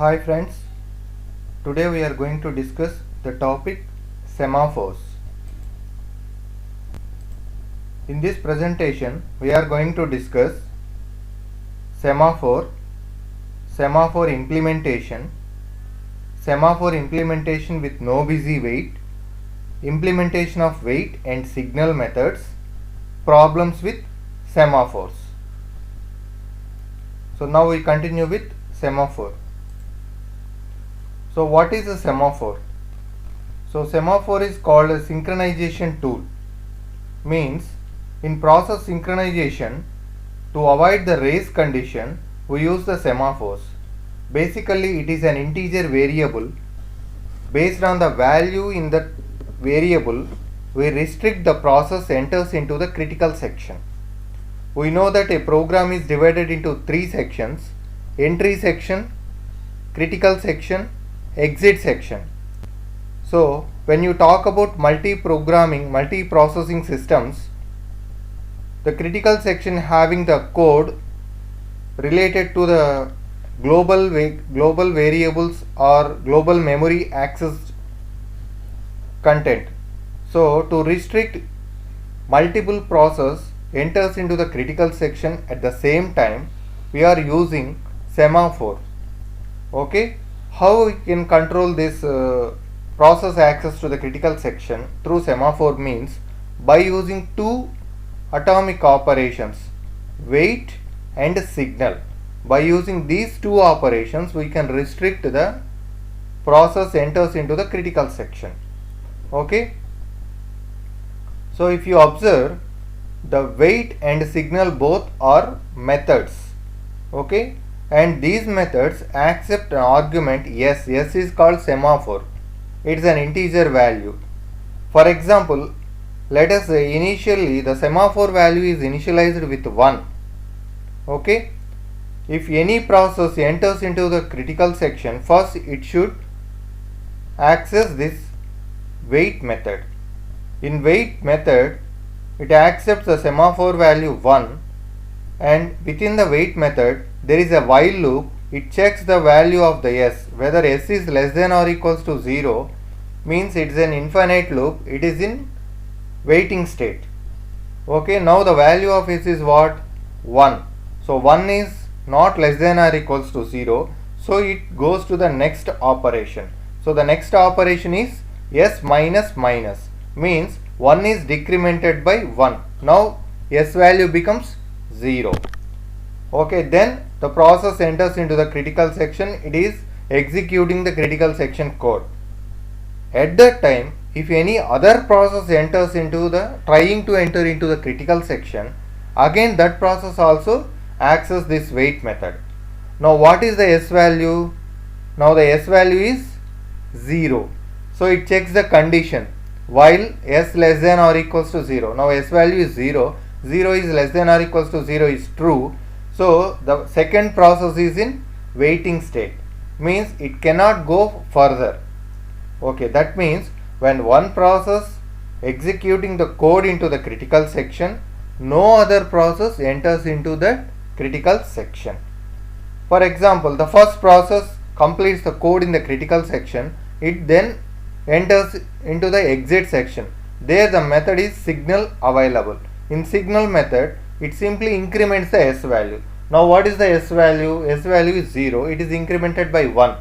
Hi friends, today we are going to discuss the topic semaphores. In this presentation, we are going to discuss semaphore implementation with no busy wait, implementation of wait and signal methods, problems with semaphores. So now we continue with semaphore. So what is a semaphore? So semaphore is called a synchronization tool. Means in process synchronization, to avoid the race condition, we use the semaphores. Basically it is an integer variable. Based on the value in that variable, we restrict the process enters into the critical section. We know that a program is divided into three sections: entry section, critical section, exit section. So when you talk about multi-processing systems, the critical section having the code related to the global variables or global memory accessed content. So to restrict multiple process enters into the critical section at the same time, we are using semaphore. Okay, how we can control this process access to the critical section through semaphore means by using two atomic operations, wait and signal. By using these two operations, we can restrict the process enters into the critical section. Okay, so if you observe, the wait and signal both are methods. Okay, and these methods accept an argument s. S is called semaphore. It is an integer value. For example, let us say initially the semaphore value is initialized with 1. Okay, if any process enters into the critical section, first it should access this wait method. In wait method, it accepts the semaphore value 1, and within the wait method there is a while loop. It checks the value of the s. Whether s is less than or equals to 0 means it is an infinite loop. It is in waiting state. Okay, now the value of s is what? 1. So 1 is not less than or equals to 0. So it goes to the next operation. So the next operation is s minus minus, means 1 is decremented by 1. Now s value becomes 0. Okay, then the process enters into the critical section. It is executing the critical section code. At that time, if any other process enters into the trying to enter into the critical section, again that process also access this wait method. Now what is the s value? Now the s value is 0. So it checks the condition while s less than or equals to 0. Now s value is 0. 0 is less than or equals to 0 is true. So the second process is in waiting state, means it cannot go further. Okay, that means when one process executing the code into the critical section, no other process enters into the critical section. For example, the first process completes the code in the critical section. It then enters into the exit section. There the method is signal available. In signal method, it simply increments the s value. Now what is the s value? S value is 0. It is incremented by 1.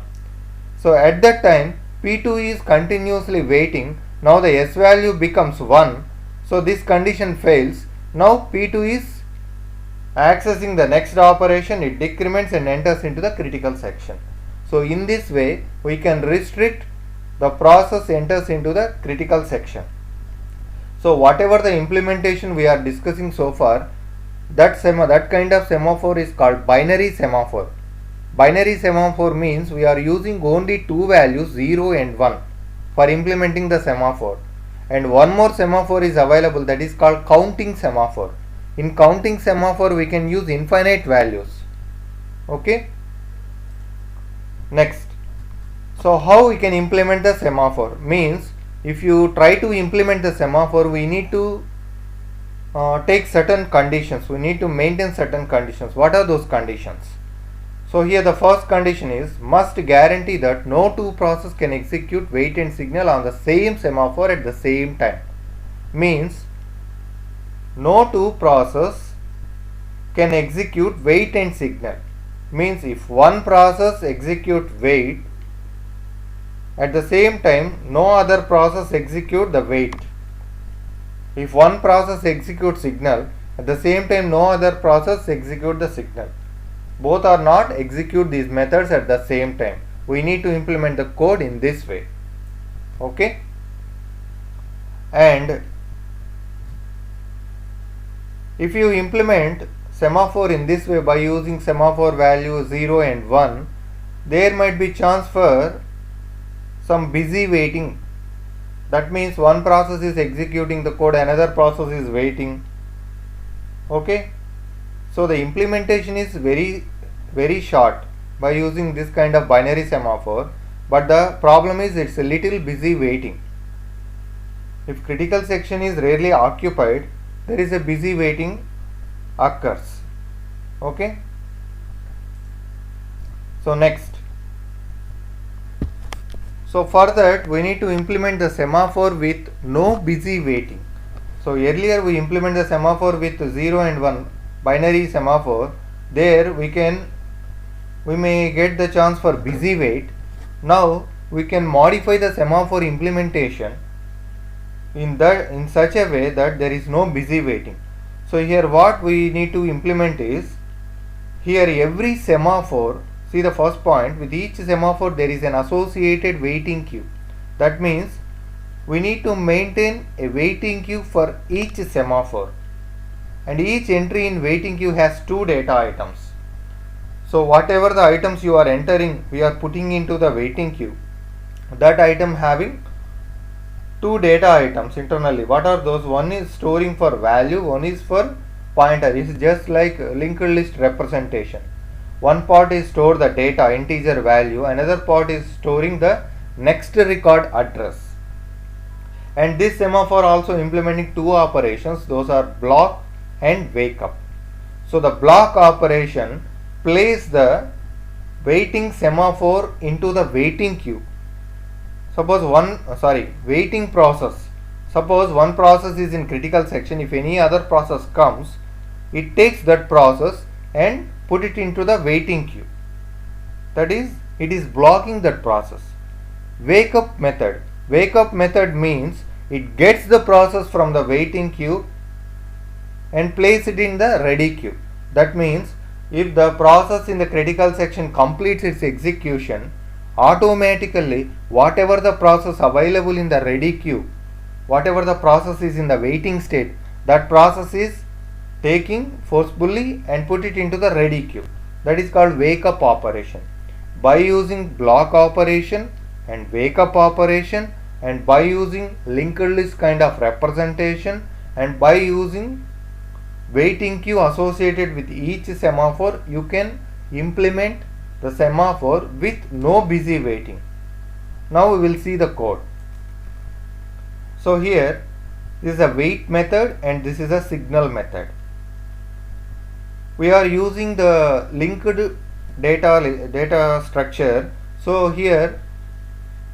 So at that time, P2 is continuously waiting. Now the s value becomes 1. So this condition fails. Now P2 is accessing the next operation. It decrements and enters into the critical section. So in this way, we can restrict the process enters into the critical section. So whatever the implementation we are discussing so far, that kind of semaphore is called binary semaphore. Binary semaphore means we are using only two values, 0 and 1, for implementing the semaphore. And one more semaphore is available, that is called counting semaphore. In counting semaphore, we can use infinite values. Okay. Next, so how we can implement the semaphore means, if you try to implement the semaphore, we need to take certain conditions. We need to maintain certain conditions. What are those conditions? So here the first condition is must guarantee that no two processes can execute wait and signal on the same semaphore at the same time. Means no two processes can execute wait and signal. Means if one process execute wait, at the same time no other process execute the wait. If one process executes signal, at the same time no other process execute the signal. Both are not execute these methods at the same time. We need to implement the code in this way. Okay. And if you implement semaphore in this way by using semaphore value 0 and 1, there might be chance for some busy waiting. That means one process is executing the code, another process is waiting. Okay. So the implementation is very short by using this kind of binary semaphore, but the problem is it's a little busy waiting. If critical section is rarely occupied, there is a busy waiting occurs. Okay. So next, so for that we need to implement the semaphore with no busy waiting. So earlier we implement the semaphore with 0 and 1 binary semaphore. There we may get the chance for busy wait. Now we can modify the semaphore implementation in such a way that there is no busy waiting. So here what we need to implement is, here every semaphore, see the first point, with each semaphore there is an associated waiting queue. That means we need to maintain a waiting queue for each semaphore, and each entry in waiting queue has two data items. So whatever the items you are entering, we are putting into the waiting queue. That item having two data items internally. What are those? One is storing for value, one is for pointer. It is just like linked list representation. One part is store the data integer value, another part is storing the next record address. And this semaphore also implementing two operations, those are block and wake up. So the block operation place the waiting semaphore into the waiting queue. Suppose waiting process. Suppose one process is in critical section. If any other process comes, it takes that process and put it into the waiting queue. That is, it is blocking that process. Wake up method. Wake up method means it gets the process from the waiting queue and place it in the ready queue. That means if the process in the critical section completes its execution, automatically whatever the process available in the ready queue, whatever the process is in the waiting state, that process is taking forcefully and put it into the ready queue. That is called wake up operation. By using block operation and wake up operation, and by using linked list kind of representation, and by using waiting queue associated with each semaphore, you can implement the semaphore with no busy waiting. Now we will see the code. So here this is a wait method and this is a signal method. We are using the linked data structure. So here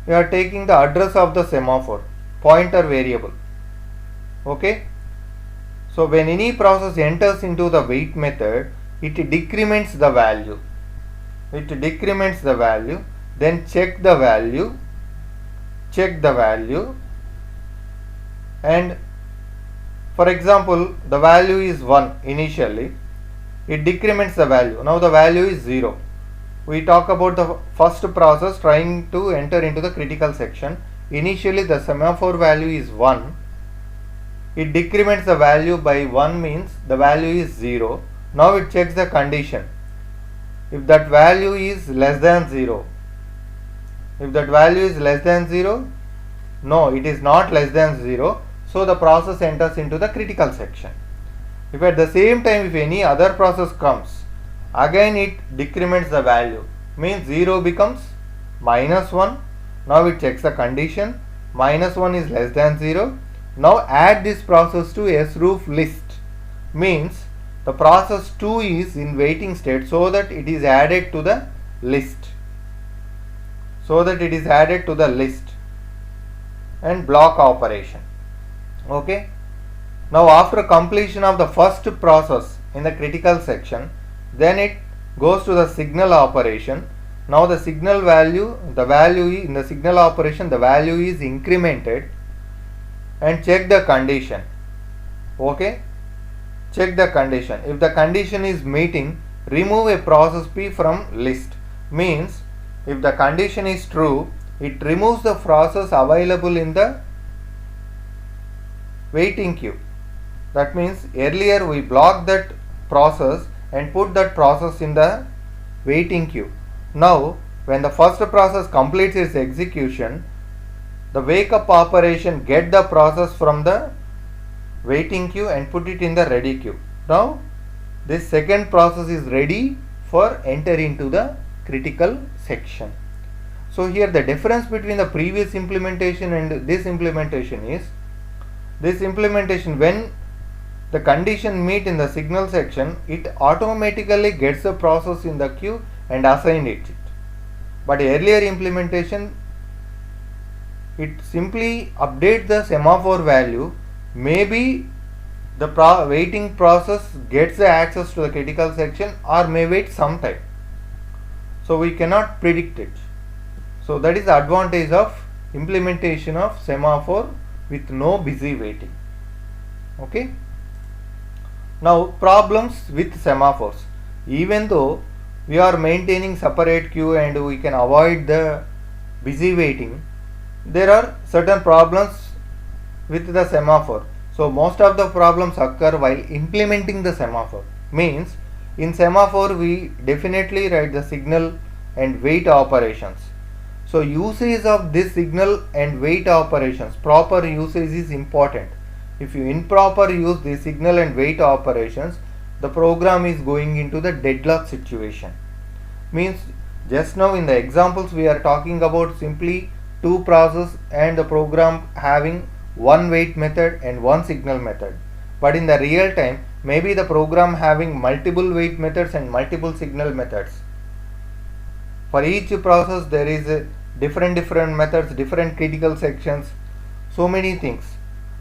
we are taking the address of the semaphore, pointer variable. Okay. So when any process enters into the wait method, it decrements the value. Then check the value, and for example the value is 1 initially, it decrements the value. Now the value is 0. We talk about the first process trying to enter into the critical section. Initially the semaphore value is 1. It decrements the value by 1 means the value is 0. Now it checks the condition. If that value is less than 0. If that value is less than 0, no, it is not less than 0. So the process enters into the critical section. If at the same time if any other process comes, again it decrements the value. Means 0 becomes -1. Now it checks the condition. -1 is less than 0. Now add this process to sroof list. Means the process 2 is in waiting state, so that it is added to the list. And block operation. Okay. Now after completion of the first process in the critical section, then it goes to the signal operation. Now the signal value, in the signal operation, the value is incremented, and check the condition. Okay. Check the condition. If the condition is meeting, remove a process P from list. Means if the condition is true, it removes the process available in the waiting queue. That means earlier we blocked that process and put that process in the waiting queue. Now when the first process completes its execution, the wake up operation get the process from the waiting queue and put it in the ready queue. Now this second process is ready for enter into the critical section. So here the difference between the previous implementation and this implementation is, this implementation, when the condition meet in the signal section, it automatically gets the process in the queue and assign it. But earlier implementation, it simply updates the semaphore value. Maybe the waiting process gets the access to the critical section or may wait some time. So we cannot predict it. So that is the advantage of implementation of semaphore with no busy waiting. Okay. Now problems with semaphores. Even though we are maintaining separate queue and we can avoid the busy waiting, there are certain problems with the semaphore. So most of the problems occur while implementing the semaphore. Means in semaphore we definitely write the signal and wait operations. So usage of this signal and wait operations, proper usage is important. If you improper use the signal and wait operations, the program is going into the deadlock situation. Means just now in the examples we are talking about simply two processes and the program having one wait method and one signal method. But in the real time, maybe the program having multiple wait methods and multiple signal methods. For each process there is different methods, different critical sections, so many things.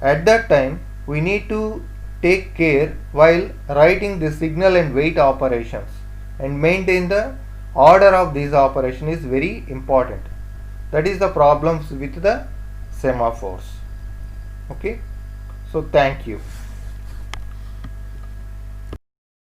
At that time we need to take care while writing the signal and wait operations, and maintain the order of these operations is very important. That is the problems with the semaphores. Okay. So thank you.